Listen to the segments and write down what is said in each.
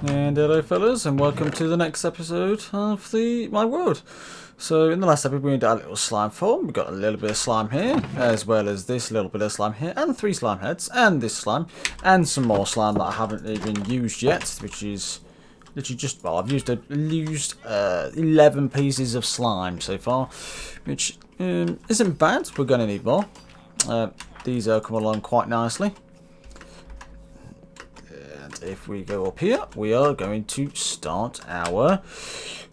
And hello fellas, and welcome to the next episode of my world. So in the last episode we did our little slime farm. We got a little bit of slime here, as well as this little bit of slime here, and 3 slime heads, and this slime, and some more slime that I haven't even used yet, which is literally just, well, I've used 11 pieces of slime so far, which isn't bad. We're going to need more. These come along quite nicely. If we go up here, we are going to start our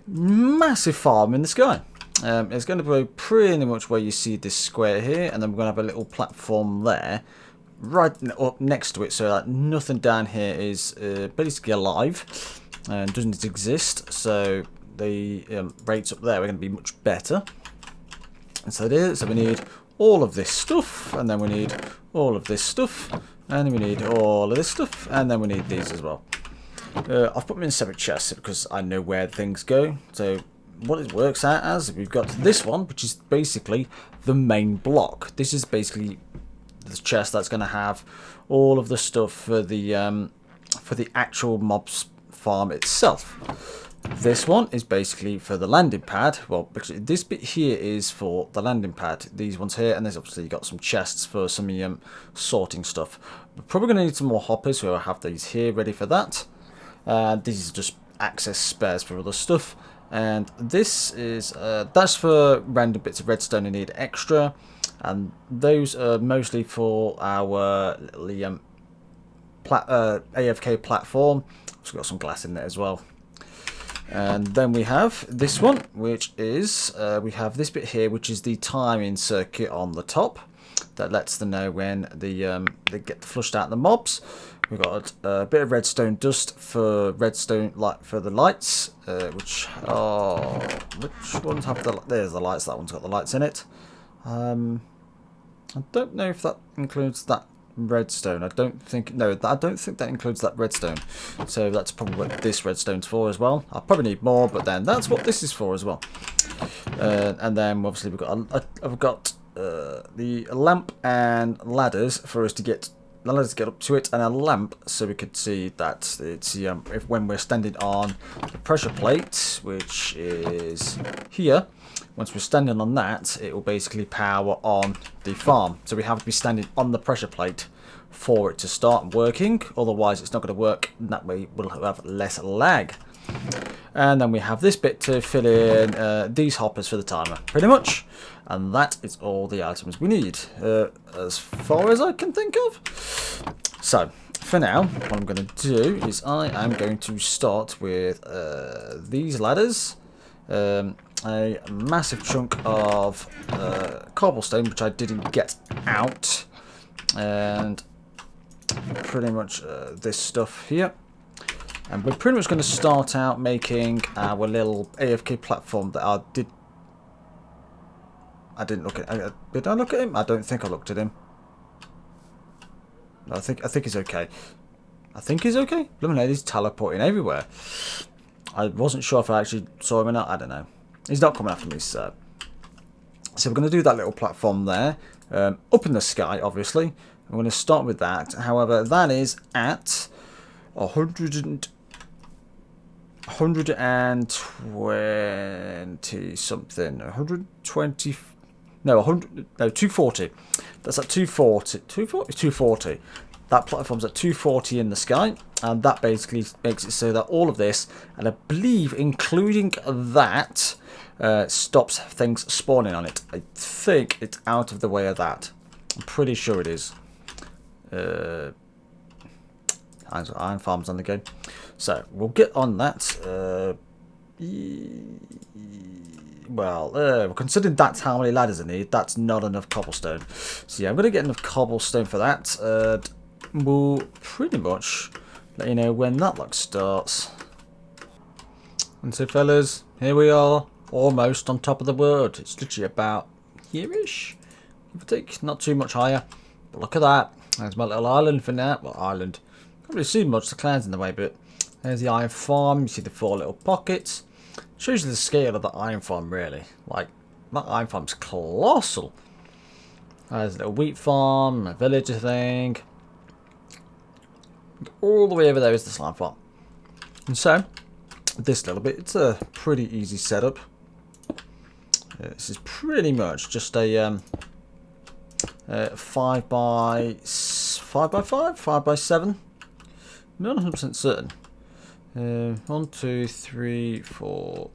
massive farm in the sky. It's going to be pretty much where you see this square here, and then we're going to have a little platform there, right up next to it, so that nothing down here is basically alive and doesn't exist. So the rates up there are going to be much better. And so it is. So we need all of this stuff, and then we need all of this stuff. And then we need all of this stuff, and then we need these as well. I've put them in separate chests because I know where things go. So what it works out as, we've got this one, which is basically the main block. This is basically the chest that's going to have all of the stuff for the actual mobs farm itself. This one is basically for the landing pad. Well, actually, this bit here is for the landing pad. These ones here, and there's obviously got some chests for some sorting stuff. We're probably going to need some more hoppers, so I'll have these here ready for that. These are just access spares for other stuff. And this is that's for random bits of redstone you need extra, and those are mostly for our little AFK platform. It's got some glass in there as well. And then we have this one, which is, we have this bit here, which is the timing circuit on the top. That lets them know when they get flushed out the mobs. We've got a bit of redstone dust for redstone light for the lights, which ones have the, there's the lights, that one's got the lights in it. I don't know if that includes that redstone. I don't think that includes that redstone. So that's probably what this redstone's for as well. I'll probably need more, but then that's what this is for as well. And then obviously I've got the lamp and ladders for us to get up to it, and a lamp so we could see that it's if when we're standing on the pressure plate, which is here. Once we're standing on that, it will basically power on the farm. So we have to be standing on the pressure plate for it to start working. Otherwise, it's not going to work. And that way, we'll have less lag. And then we have this bit to fill in these hoppers for the timer, pretty much. And that is all the items we need, as far as I can think of. So, for now, what I'm going to do is I am going to start with these ladders. A massive chunk of cobblestone, which I didn't get out, and pretty much this stuff here. And we're pretty much going to start out making our little AFK platform that I didn't look at. Did I look at him? I don't think I looked at him. No, I think he's okay. I think he's okay. Look at he's teleporting everywhere. I wasn't sure if I actually saw him or not. I don't know. He's not coming after me, so we're going to do that little platform there, up in the sky, obviously. I'm going to start with that. However, that is at 120 something. 120. No, 100. No, 240. That's at 240. 240. That platform's at 240 in the sky, and that basically makes it so that all of this, and I believe including that, stops things spawning on it. I think it's out of the way of that. I'm pretty sure it is. Iron farms on the go. So we'll get on that. Well, considering that's how many ladders I need, that's not enough cobblestone. So yeah, I'm going to get enough cobblestone for that. We'll pretty much let you know when that like starts. And so fellas, here we are, almost on top of the world. It's literally about here-ish, give or take, not too much higher. But look at that, there's my little island for now. Well, island, can't really see much, the clouds in the way, but there's the iron farm. You see the 4 little pockets. Shows you the scale of the iron farm, really. Like, that iron farm's colossal. There's a little wheat farm, a village, I think. All the way over there is the slime farm. And so, this little bit, it's a pretty easy setup. This is pretty much just a 5 by 7. Not 100% certain. 1, 2, 3, 4,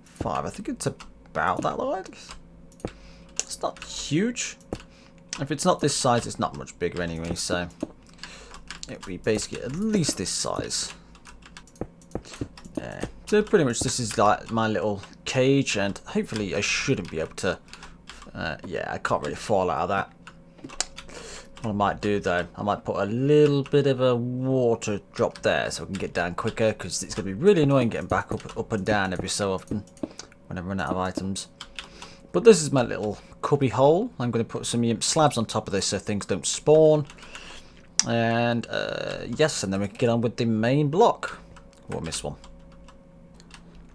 5. I think it's about that wide. It's not huge. If it's not this size, it's not much bigger anyway. So it'll be basically at least this size. Yeah. So pretty much this is like my little cage, and hopefully I shouldn't be able to. Yeah, I can't really fall out of that. What I might do though, I might put a little bit of a water drop there so I can get down quicker, because it's going to be really annoying getting back up and down every so often when I run out of items. But this is my little cubby hole. I'm going to put some slabs on top of this so things don't spawn. And yes, and then we can get on with the main block. Oh, I missed one.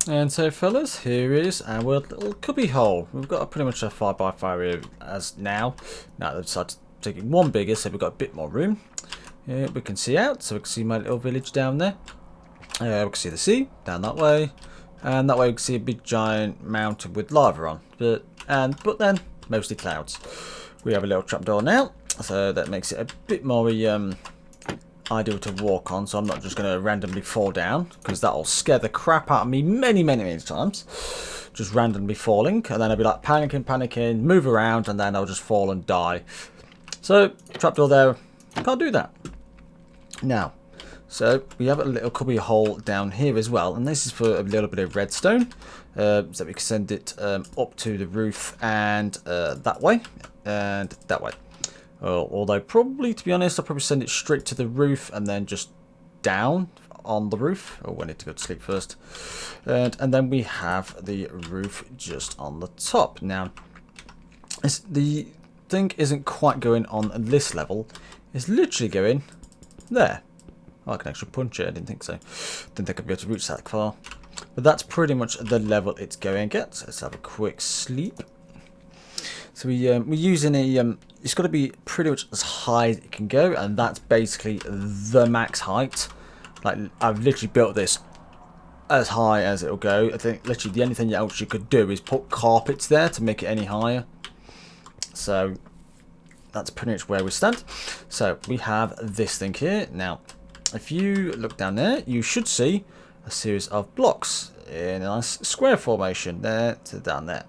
And so fellas, here is our little cubby hole. We've got pretty much a 5 by 5 here as now. Now they've decided to take it one bigger, so we've got a bit more room. We can see out, so we can see my little village down there. We can see the sea down that way, and that way we can see a big giant mountain with lava on. But then mostly clouds. We have a little trapdoor now, so that makes it a bit more ideal to walk on, so I'm not just going to randomly fall down, because that'll scare the crap out of me many times. Just randomly falling, and then I'll be like panicking, move around, and then I'll just fall and die. So, trapdoor there, can't do that. Now, so we have a little cubby hole down here as well, and this is for a little bit of redstone, so we can send it up to the roof and that way, and that way. Although probably, to be honest, I'll probably send it straight to the roof and then just down on the roof. Oh, I need to go to sleep first. And then we have the roof just on the top. Now, the thing isn't quite going on this level. It's literally going there. Oh, I can actually punch it. I didn't think so. Didn't think I'd be able to reach that far. But that's pretty much the level it's going at. So let's have a quick sleep. So we're using a it's got to be pretty much as high as it can go, and that's basically the max height. Like, I've literally built this as high as it'll go. I think literally the only thing else you could do is put carpets there to make it any higher. So that's pretty much where we stand. So we have this thing here. Now, if you look down there, you should see a series of blocks in a nice square formation there to down there.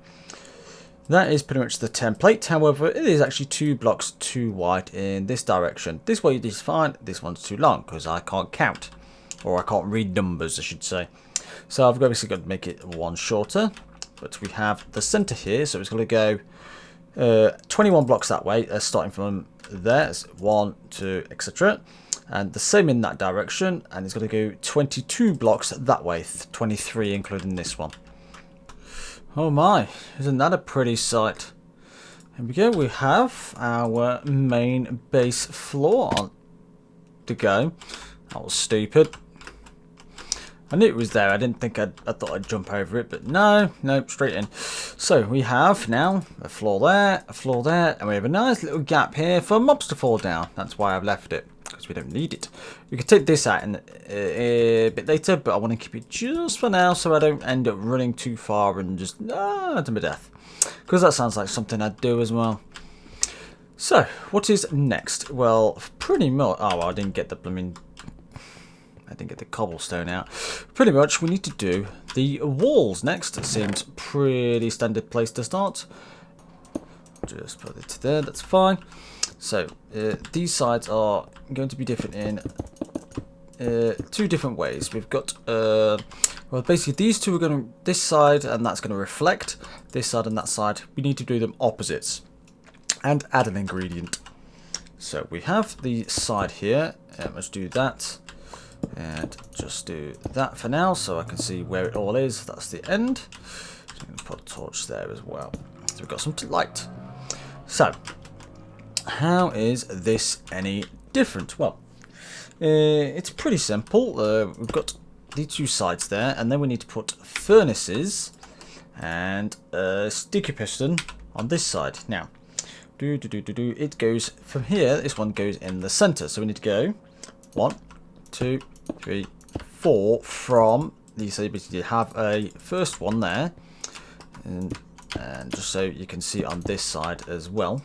That is pretty much the template. However, it is actually 2 blocks too wide in this direction. This way is fine. This one's too long because I can't count, or I can't read numbers, I should say. So I've obviously got to make it one shorter. But we have the center here, so it's going to go 21 blocks that way, starting from there. It's 1, 2, etc. And the same in that direction, and it's going to go 22 blocks that way, 23 including this one. Oh my, isn't that a pretty sight? Here we go, we have our main base floor on to go. That was stupid. I knew it was there, I thought I'd jump over it, but no, straight in. So we have now a floor there, and we have a nice little gap here for mobs to fall down. That's why I've left it, because we don't need it. We can take this out in a bit later, but I want to keep it just for now so I don't end up running too far and just to my death. Because that sounds like something I'd do as well. So, what is next? Well, pretty much... Oh, well, I didn't get the cobblestone out. Pretty much, we need to do the walls next. It seems pretty standard place to start. Just put it there, that's fine. So, these sides are going to be different in 2 different ways. We've got, well, basically these two are going to, this side and that's going to reflect. This side and that side, we need to do them opposites. And add an ingredient. So, we have the side here. Let's do that. And just do that for now so I can see where it all is. That's the end. So I'm going to put a torch there as well. So we've got some light. So, how is this any different? Well, it's pretty simple. We've got the 2 sides there, and then we need to put furnaces and a sticky piston on this side. Now, it goes from here. This one goes in the center, so we need to go 1, 2, 3, 4 from the, so you have a first one there, and just so you can see on this side as well,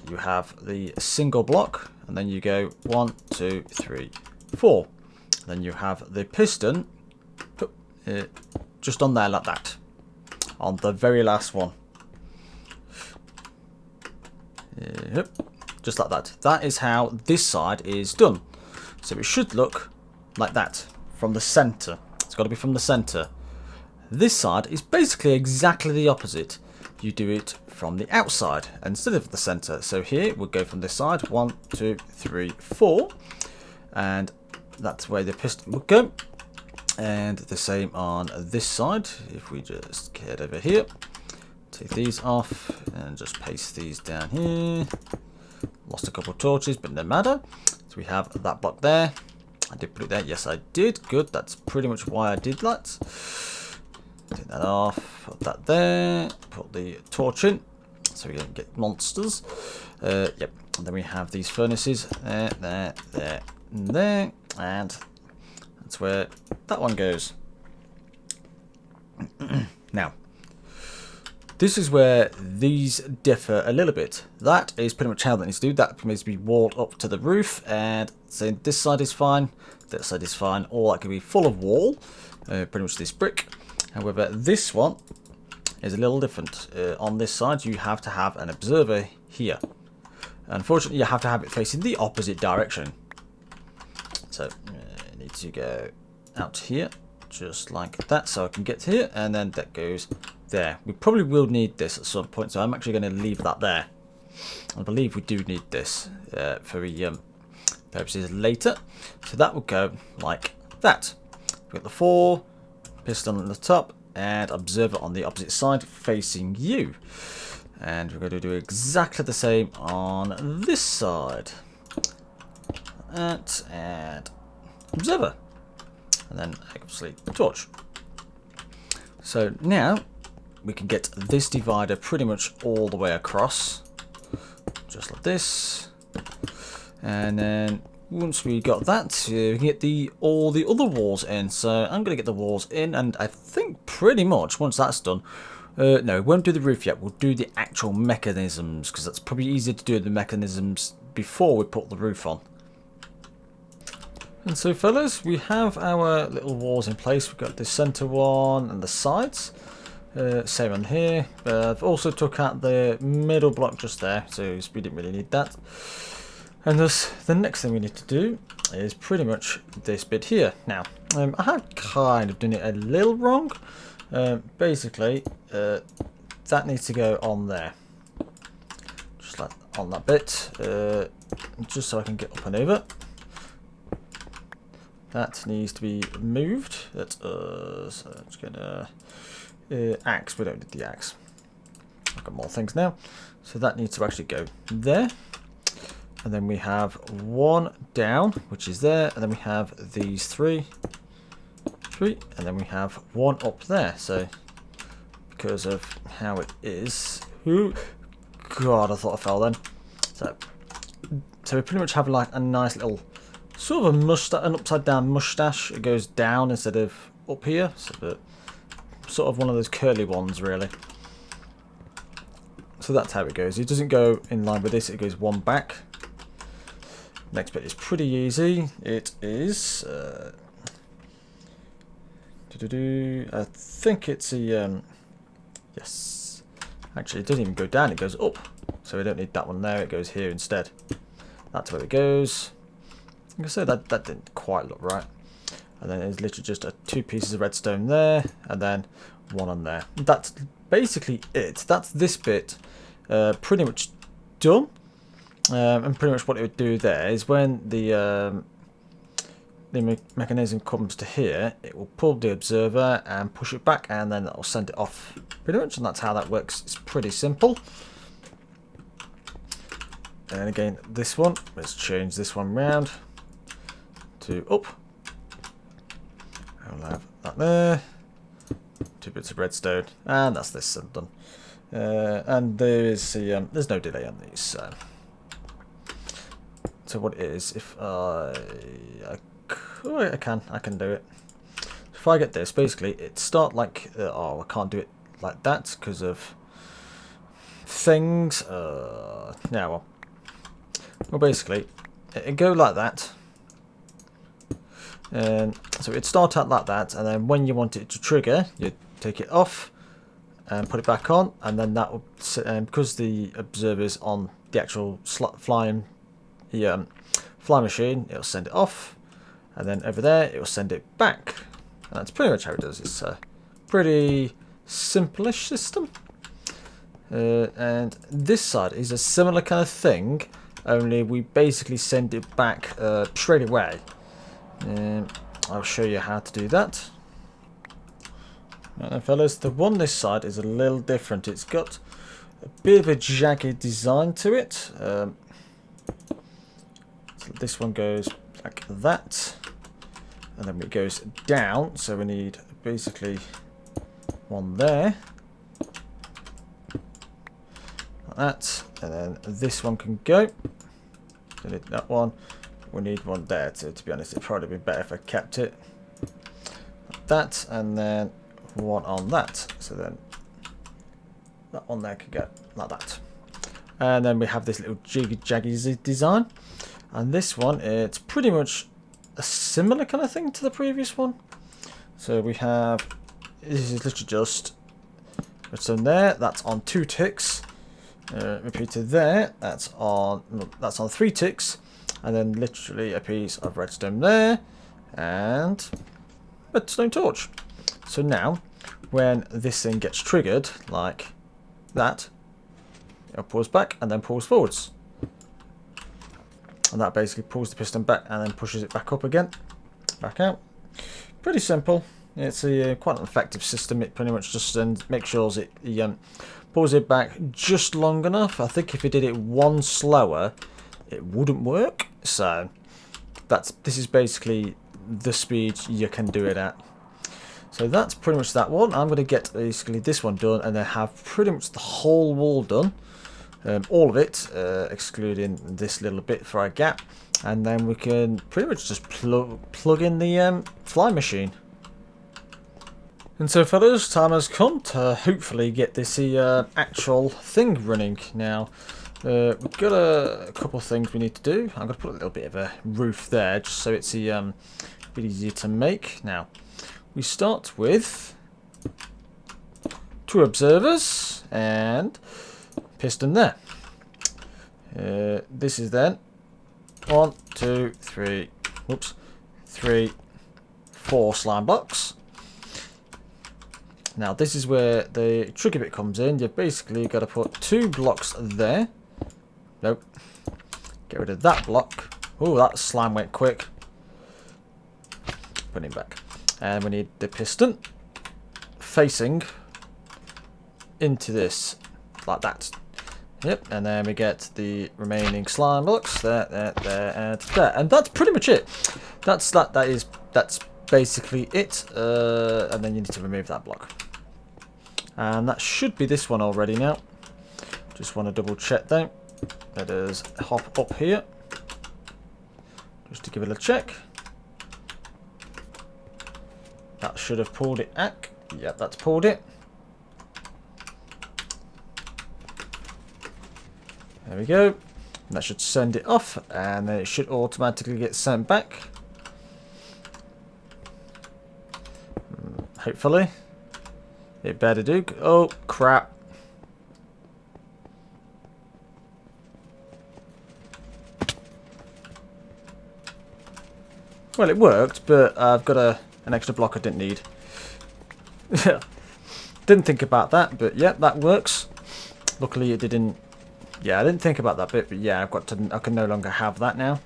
you have the single block, and then you go 1, 2, 3, 4. Then you have the piston just on there like that, on the very last one. Yep, just like that. That is how this side is done. So it should look like that from the center. It's got to be from the center. This side is basically exactly the opposite. You do it from the outside instead of the center. So here we'll go from this side, 1, 2, 3, 4, and that's where the piston will go. And the same on this side. If we just head over here, take these off and just paste these down here. Lost a couple of torches, but no matter. So we have that block there. I did put it there. Yes, I did. Good. That's pretty much why I did that. Take that off. Put that there. Put the torch in so we don't get monsters. Yep. And then we have these furnaces there, there, there, and there. And that's where that one goes. Now, this is where these differ a little bit. That is pretty much how that needs to do. That needs to be walled up to the roof, and so this side is fine, that side is fine, or that can be full of wall, pretty much this brick. However, this one is a little different. On this side, you have to have an observer here. Unfortunately, you have to have it facing the opposite direction. So, I need to go out here, just like that, so I can get here, and then that goes there. We probably will need this at some point, so I'm actually going to leave that there. I believe we do need this for purposes later. So that will go like that. We've got the 4, piston on the top, and observer on the opposite side facing you. And we're going to do exactly the same on this side. And observer. And then obviously the torch. So now we can get this divider pretty much all the way across, just like this. And then once we got that, we can get all the other walls in. So I'm going to get the walls in, and I think pretty much once that's done, no, we won't do the roof yet. We'll do the actual mechanisms, because that's probably easier to do the mechanisms before we put the roof on. And so fellas, we have our little walls in place. We've got the center one and the sides. Same on here. I've also took out the middle block just there, so we didn't really need that. And thus, the next thing we need to do is pretty much this bit here. Now, I have kind of done it a little wrong. Basically, that needs to go on there. Just like on that bit. Just so I can get up and over. That needs to be moved. So I'm just gonna axe. We don't need the axe. I've got more things now, so that needs to actually go there. And then we have one down, which is there, and then we have these three, and then we have one up there. So because of how it is, God, I thought I fell then. So we pretty much have like a nice little sort of a mustache, an upside down mustache. It goes down instead of up here, so sort of one of those curly ones really. So that's how it goes. It doesn't go in line with this, it goes one back. Next bit is pretty easy. It is I think it's a yes, actually it doesn't even go down, it goes up, so we don't need that one there, it goes here instead. That's where it goes. Like I said, that didn't quite look right. And then it's literally just 2 pieces of redstone there, and then one on there. That's basically it. That's this bit pretty much done. And pretty much what it would do there is when the mechanism comes to here, it will pull the observer and push it back, and then it'll send it off pretty much, and that's how that works. It's pretty simple. And again, this one, let's change this one round to up. I'll have that there. 2 bits of redstone, and that's this done. And there is there's no delay on these. So to what it is, if I can do it. If I get this, basically, it start like oh, I can't do it like that because of things. Now, well, basically, it go like that. And so it'd start out like that, and then when you want it to trigger, you take it off and put it back on, and then that will, because the observer's on the actual fly machine, it'll send it off, and then over there it will send it back, and that's pretty much how it does. It's a pretty simple-ish system. And this side is a similar kind of thing, only we basically send it back straight away. I'll show you how to do that. Now, fellas, the one this side is a little different. It's got a bit of a jagged design to it. So this one goes like that, and then it goes down. So we need basically one there, like that, and then this one can go. Delete that one. We need one there to be honest. It'd probably be better if I kept it like that, and then one on that. So then that one there could go like that. And then we have this little jaggy design. And this one, it's pretty much a similar kind of thing to the previous one. So we have, this is literally just redstone there. That's on 2 ticks. Repeated there. That's on 3 ticks. And then literally a piece of redstone there, and redstone torch. So now, when this thing gets triggered, like that, it pulls back and then pulls forwards. And that basically pulls the piston back and then pushes it back up again, back out. Pretty simple. It's a quite an effective system. It pretty much just makes sure it pulls it back just long enough. I think if it did it one slower, it wouldn't work. So this is basically the speed you can do it at. So that's pretty much that one. I'm going to get basically this one done and then have pretty much the whole wall done. All of it, excluding this little bit for a gap. And then we can pretty much just plug in the fly machine. And so fellas, time has come to hopefully get this actual thing running now. We've got a couple of things we need to do. I'm going to put a little bit of a roof there just so it's a bit easier to make. Now, we start with 2 observers and piston there. This is then 1, 2, 3, whoops, 3, 4 slime blocks. Now, this is where the tricky bit comes in. You've basically got to put 2 blocks there. Nope. Get rid of that block. Oh, that slime went quick. Put it back. And we need the piston facing into this, like that. Yep. And then we get the remaining slime blocks there, and there. And that's pretty much it. That's basically it. And then you need to remove that block. And that should be this one already now. Just want to double check though. Let us hop up here just to give it a check. That should have pulled it back. Yep, that's pulled it. There we go. And that should send it off, and then it should automatically get sent back. Hopefully. It better do. Oh, crap. Well, it worked, but I've got an extra block I didn't need. Didn't think about that, but yeah, that works. Luckily, it didn't. Yeah, I didn't think about that bit, but yeah, I can no longer have that now.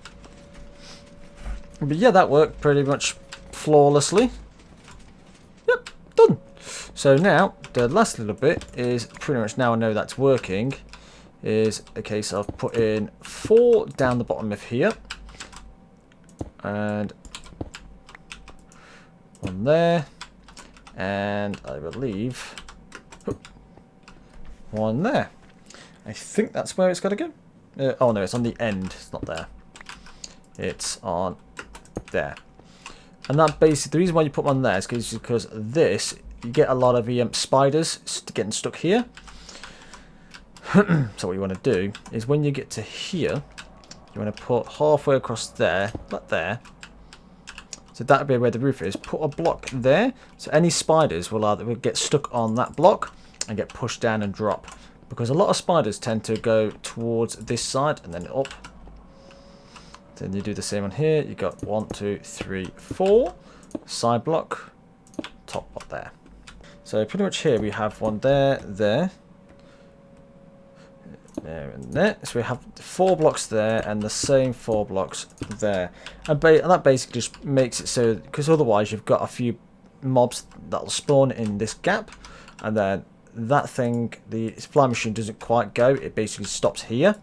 But yeah, that worked pretty much flawlessly. Yep, done. So now, the last little bit is pretty much, now I know that's working, is a case of putting 4 down the bottom of here. And 1 there, and I believe 1 there. I think that's where it's got to go. Oh no, it's on the end. It's not there. it's on there. And that basically, the reason why you put them on there is because this, you get a lot of spiders getting stuck here. So what you want to do is when you get to here, you want to put halfway across there, like there. So that'll be where the roof is. Put a block there, so any spiders will get stuck on that block and get pushed down and drop. Because a lot of spiders tend to go towards this side and then up. Then you do the same on here. You got 1, 2, 3, 4 side block, top block there. So pretty much here we have one there, there, and there. So we have 4 blocks there and the same 4 blocks there. And that basically just makes it so, because otherwise you've got a few mobs that'll spawn in this gap, and then that thing, the fly machine doesn't quite go. It basically stops here,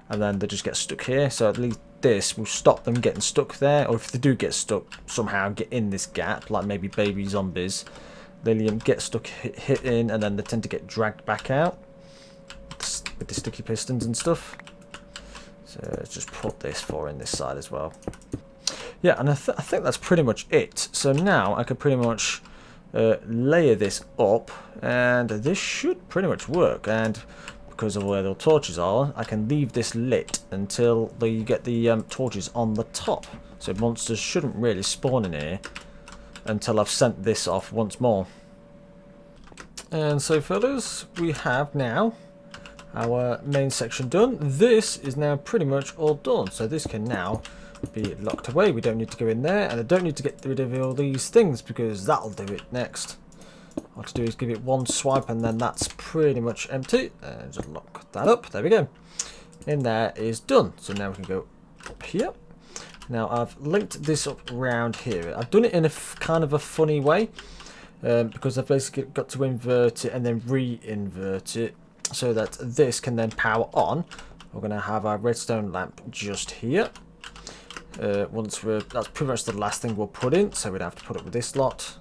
and then they just get stuck here. So at least this will stop them getting stuck there, or if they do get stuck somehow, get in this gap, like maybe baby zombies, they'll get stuck hit in, and then they tend to get dragged back out with the sticky pistons and stuff. So let's just put this 4 in this side as well. Yeah, and I think that's pretty much it. So now I can pretty much layer this up, and this should pretty much work. And because of where the torches are, I can leave this lit until you get the torches on the top. So monsters shouldn't really spawn in here until I've sent this off once more. And so fellas, we have now our main section done. This is now pretty much all done. So this can now be locked away. We don't need to go in there, and I don't need to get rid of all these things because that'll do it next. What to do is give it one swipe, and then that's pretty much empty. And just lock that up. There we go. In there is done. So now we can go up here. Now I've linked this up around here. I've done it in a kind of a funny way because I've basically got to invert it and then re-invert it so that this can then power on. We're going to have our redstone lamp just here. That's pretty much the last thing we'll put in, so we'd have to put it with this lot.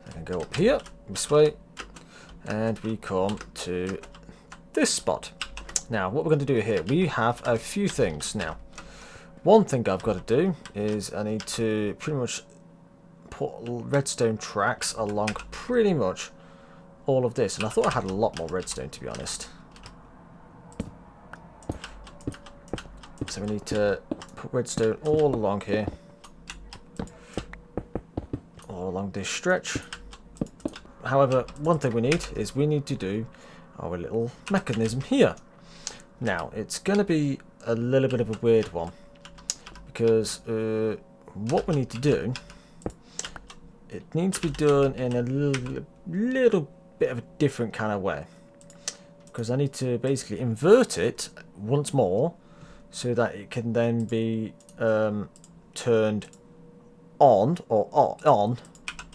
I can go up here, this way, and we come to this spot. Now, what we're going to do here, we have a few things. Now, one thing I've got to do is I need to pretty much put redstone tracks along pretty much all of this, and I thought I had a lot more redstone, to be honest. So we need to put redstone all along here, all along this stretch. However, one thing we need to do our little mechanism here. Now, it's going to be a little bit of a weird one, because what we need to do, it needs to be done in a little bit of a different kind of way, because I need to basically invert it once more so that it can then be turned on or on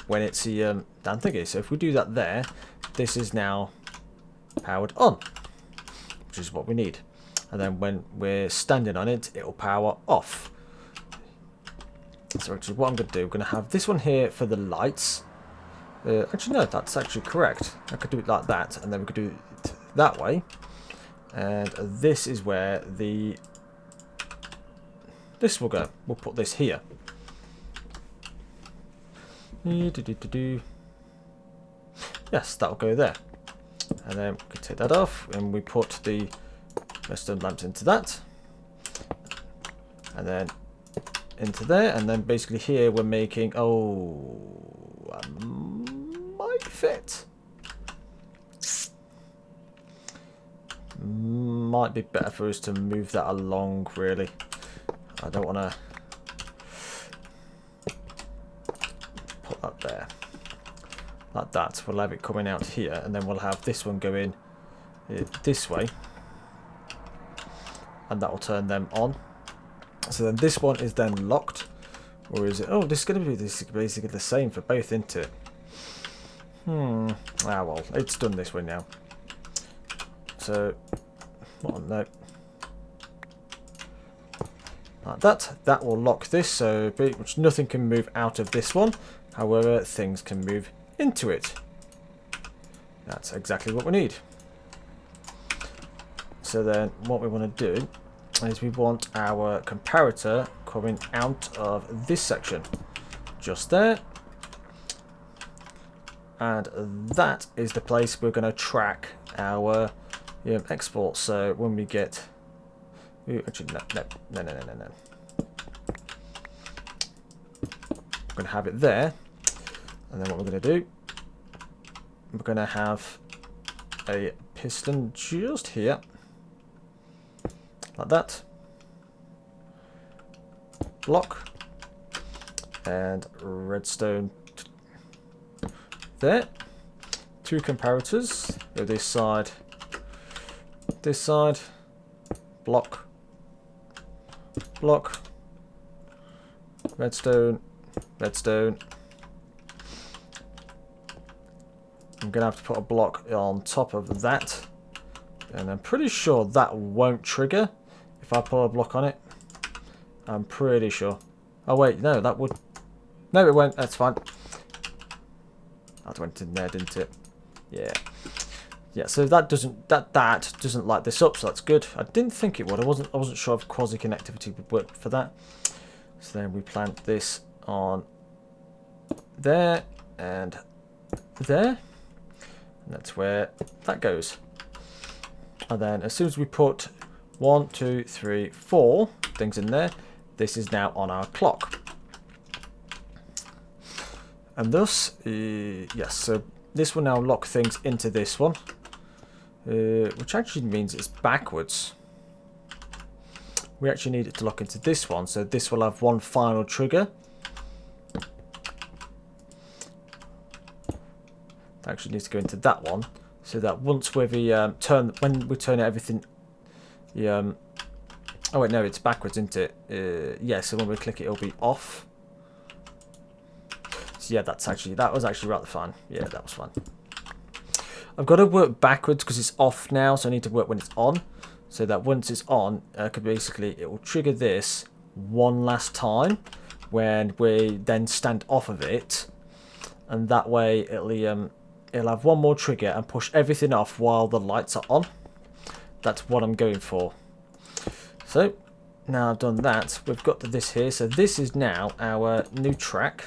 when it's the damn thingy. So if we do that there, this is now powered on, which is what we need. And then when we're standing on it, it'll power off. So actually what I'm going to do, we're going to have this one here for the lights. Actually no, that's actually correct. I could do it like that, and then we could do it that way. And this is where this will go. We'll put this here. Yes, that'll go there. And then we can take that off, and we put the redstone lamps into that. And then into there, and then basically here we're making, might fit. Might be better for us to move that along, really. I don't want to put that there. Like that. We'll have it coming out here, and then we'll have this one going this way. And that will turn them on. So then this one is then locked. Or is it? Oh, this is going to be basically the same for both, isn't it? Ah, well, it's done this way now. So, no. Like that. That will lock this, so pretty much nothing can move out of this one. However, things can move into it. That's exactly what we need. So then, what we want to do is we want our comparator coming out of this section. Just there. And that is the place we're going to track our export. So when we get... Ooh, actually, no. We're going to have it there. And then what we're going to do, we're going to have a piston just here. Like that. Block. And redstone there. 2 comparators. Go this side. Block. Block. Redstone. Redstone. I'm going to have to put a block on top of that. And I'm pretty sure that won't trigger if I put a block on it. I'm pretty sure. Oh wait, no, that would... No, it won't. That's fine. That went in there, didn't it? Yeah. Yeah, so that doesn't light this up, so that's good. I didn't think it would. I wasn't sure if quasi connectivity would work for that. So then we plant this on there and there. And that's where that goes. And then as soon as we put 1, 2, 3, 4 things in there, this is now on our clock. And thus, yes, so this will now lock things into this one, which actually means it's backwards. We actually need it to lock into this one, so this will have one final trigger. That actually needs to go into that one, so that once we turn everything, oh wait, no, it's backwards, isn't it? Yeah, so when we click it, it'll be off. So yeah, that was actually rather fun. Yeah, that was fun. I've got to work backwards because it's off now, so I need to work when it's on. So that once it's on, it will trigger this one last time when we then stand off of it, and that way it'll have one more trigger and push everything off while the lights are on. That's what I'm going for. So now I've done that, we've got to this here. So this is now our new track.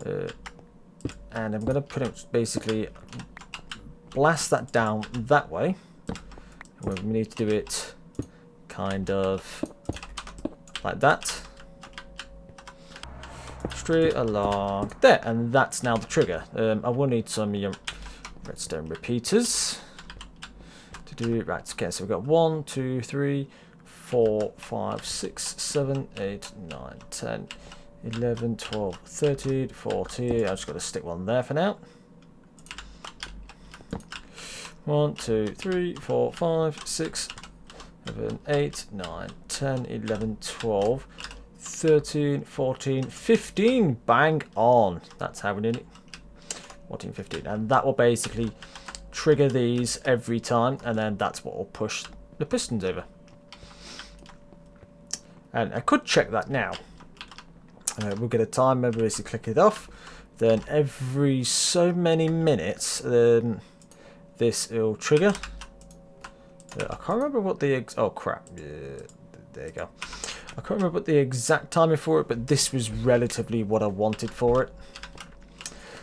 And I'm going to basically blast that down that way. We need to do it kind of like that. Straight along there. And that's now the trigger. I will need some redstone repeaters to do it. Right, okay, so we've got 1, 2, 3, 4, 5, 6, 7, 8, 9, 10, 11, 12, 13, 14. I've just got to stick one there for now. 1, 2, 3, 4, 5, 6, 7, 8, 9, 10, 11, 12, 13, 14, 15. Bang on. That's how we did it. 14, 15. And that will basically trigger these every time. And then that's what will push the pistons over. And I could check that now. We'll get a timer, basically click it off. Then every so many minutes, this will trigger. I can't remember what the oh crap! Yeah, there you go. I can't remember what the exact timing for it, but this was relatively what I wanted for it.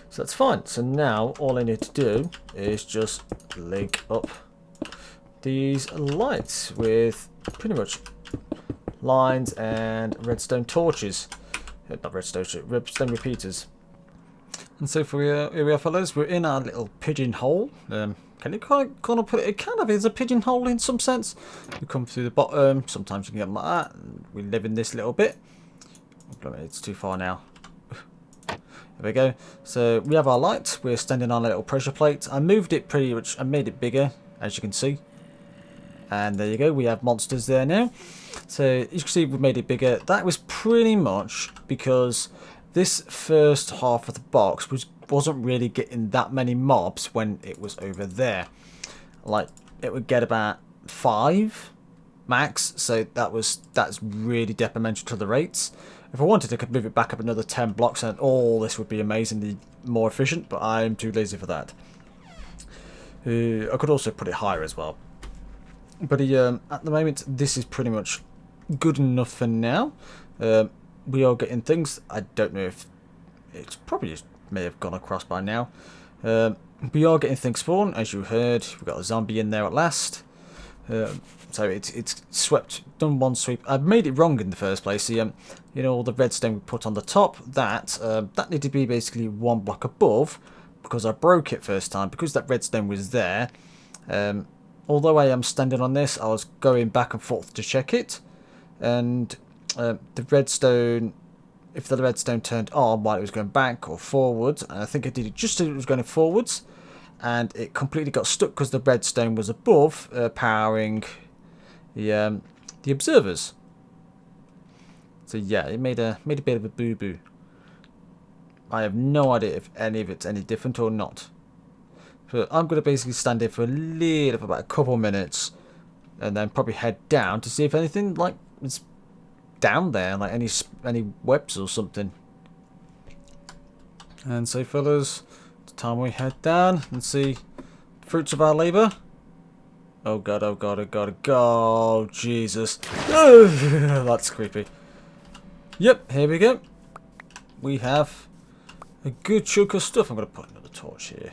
So that's fine. So now all I need to do is just link up these lights with pretty much lines and redstone torches. Not redstone repeaters. And so here we are, fellas. We're in our little pigeonhole. Can you kind of put it? It kind of is a pigeonhole in some sense. You come through the bottom. Sometimes you can get them like that. And we live in this little bit. It's too far now. There we go. So we have our light. We're standing on a little pressure plate. I moved it pretty much. I made it bigger, as you can see. And there you go. We have monsters there now. So as you can see, we made it bigger. That was pretty much because this first half of the box wasn't really getting that many mobs when it was over there. Like, it would get about 5 max. So that's really detrimental to the rates. If I wanted, I could move it back up another 10 blocks and all this would be amazingly more efficient, but I'm too lazy for that. I could also put it higher as well. But at the moment, this is pretty much good enough for now. We are getting things. I don't know if it's probably just may have gone across by now. We are getting things spawn, as you heard. We've got a zombie in there at last. So it's swept, done one sweep. I made it wrong in the first place. You know, all the redstone we put on the top, that needed to be basically one block above, because I broke it first time, because that redstone was there. Although I am standing on this, I was going back and forth to check it, and the redstone, if the redstone turned on while it was going back or forwards, and I think I did it just as it was going forwards, and it completely got stuck because the redstone was above powering the observers. So yeah, it made a bit of a boo-boo. I have no idea if any of it's any different or not. So I'm going to basically stand here for about a couple minutes, and then probably head down to see if anything like is down there, like any webs or something. And so, fellas, it's time we head down and see fruits of our labour. Oh god! Oh god! Oh god! Oh god! Jesus! Oh, that's creepy. Yep, here we go. We have a good chunk of stuff. I'm going to put another torch here.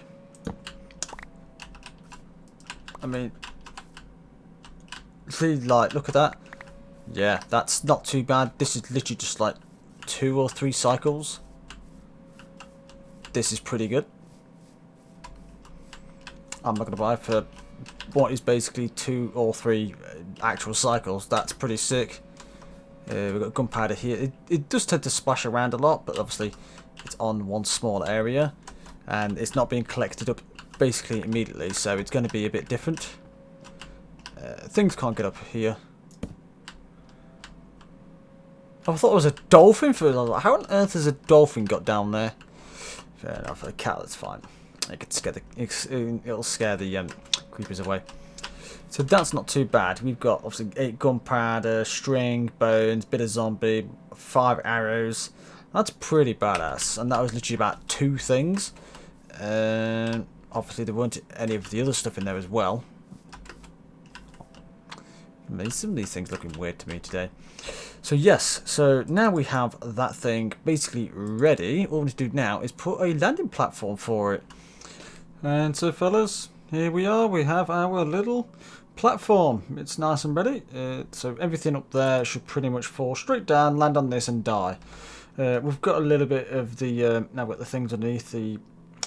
I mean, see, like, look at that. Yeah, that's not too bad. This is literally just like 2 or 3 cycles. This is pretty good. I'm not going to buy for what is basically 2 or 3 actual cycles. That's pretty sick. We've got gunpowder here. It does tend to splash around a lot, but obviously it's on one small area, and it's not being collected up basically immediately, so it's going to be a bit different. Things can't get up here. I thought it was a dolphin for like, how on earth has a dolphin got down there? Fair enough, for a cat that's fine. It could scare it'll scare the creepers away. So that's not too bad. We've got obviously 8 gunpowder, string, bones, bit of zombie, 5 arrows. That's pretty badass. And that was literally about 2 things. Obviously there weren't any of the other stuff in there as well. Some of these things looking weird to me today. So yes, so now we have that thing basically ready. All we need to do now is put a landing platform for it. And so fellas, here we are. We have our little platform. It's nice and ready. So everything up there should pretty much fall straight down, land on this and die. We've got a little bit of the, now we've got the things underneath the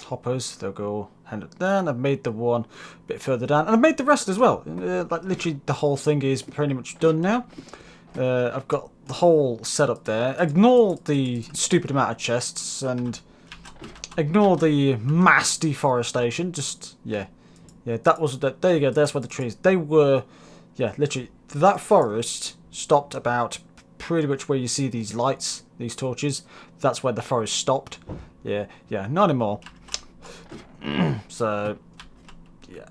hoppers. They'll go hand up down. I've made the one a bit further down, and I've made the rest as well. Like literally the whole thing is pretty much done now. I've got the whole setup there. Ignore the stupid amount of chests and ignore the mass deforestation. Just yeah, that was that. There you go. That's where the trees. They were, yeah, literally that forest stopped about pretty much where you see these lights, these torches. That's where the forest stopped. Yeah, not anymore. So yeah,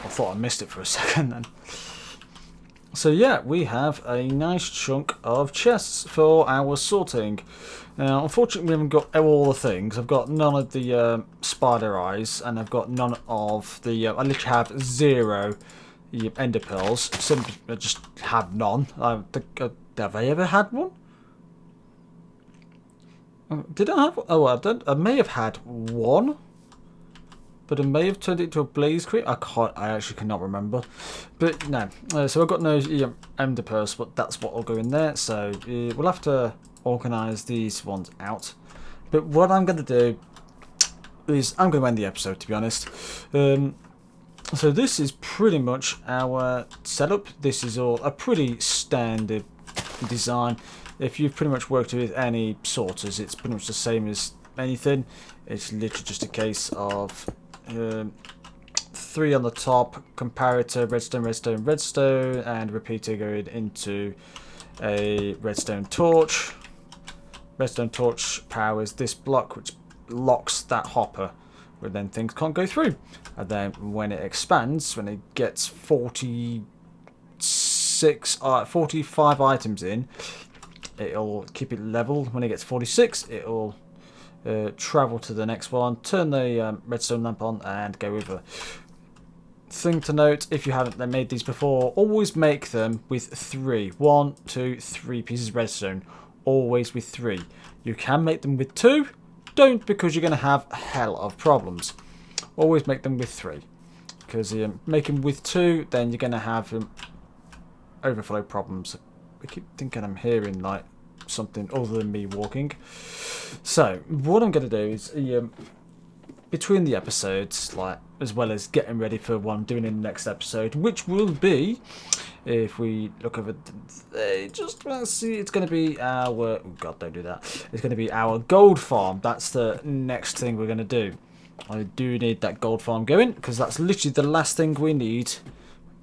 I thought I missed it for a second then. So yeah, we have a nice chunk of chests for our sorting. Now, unfortunately, we haven't got all the things. I've got none of the spider eyes, and I've got none of the. I literally have 0 ender pearls. Simply, I just have none. Have I ever had one? Did I have? Oh, I don't. I may have had one. But it may have turned it into a blaze crate. I actually cannot remember. But no. So I've got no ender pearls, but that's what will go in there. So we'll have to organise these ones out. But what I'm going to do is I'm going to end the episode, to be honest. So this is pretty much our setup. This is all a pretty standard design. If you've pretty much worked with any sorters, it's pretty much the same as anything. It's literally just a case of 3 on the top, comparator, redstone, and repeater going into a redstone torch. Redstone torch powers this block, which locks that hopper, where then things can't go through. And then when it expands, when it gets 45 items in, it'll keep it level. When it gets 46, it'll travel to the next one, turn the redstone lamp on, and go over. thing to note, if you haven't made these before, always make them with 3. 1, 2, 3 pieces of redstone. Always with 3. You can make them with 2. Don't, because you're going to have a hell of problems. Always make them with 3. Because make them with 2, then you're going to have overflow problems. I keep thinking I'm hearing like something other than me walking. So what I'm going to do is between the episodes, like as well as getting ready for what I'm doing in the next episode, which will be, if we look over, just let's see, it's going to be our, oh god, don't do that. It's going to be our gold farm. That's the next thing we're going to do. I do need that gold farm going, because that's literally the last thing we need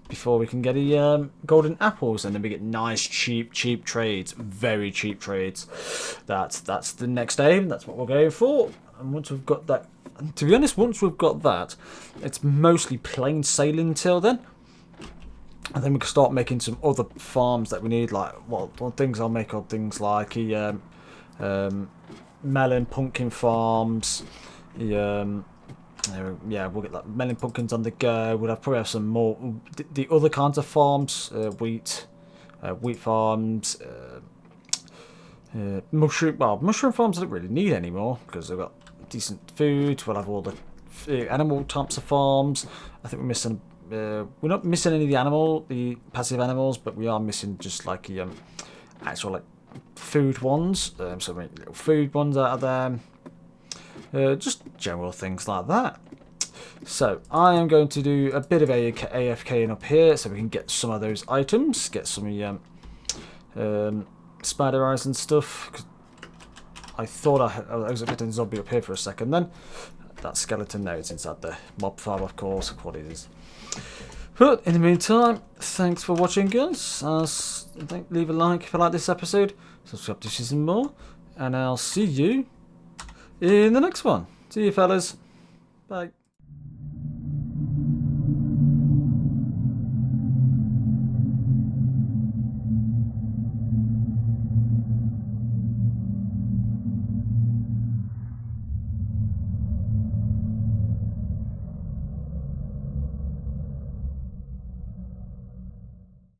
before we can get the golden apples, and then we get nice cheap trades, very cheap trades. That's the next aim. That's what we're going for. And once we've got that, to be honest, once we've got that, it's mostly plain sailing till then. And then we can start making some other farms that we need. Like, well, things I'll make are things like melon, pumpkin farms. Yeah, we'll get like melon, pumpkins on the go. We'll probably have some more the other kinds of farms, wheat farms, mushroom. Well, mushroom farms I don't really need anymore because they've got decent food. We'll have all the animal types of farms. I think we're missing. We're not missing any of the passive animals, but we are missing just like the actual like food ones. So we make little food ones out of them. Just general things like that. So I am going to do a bit of AFKing up here so we can get some of those items, get some spider eyes and stuff. I thought I was expecting a zombie up here for a second then. That skeleton now is inside the mob farm, of course, what it is. But in the meantime, thanks for watching, guys. Leave a like if you like this episode, subscribe to see some more, and I'll see you in the next one. See you, fellas. Bye.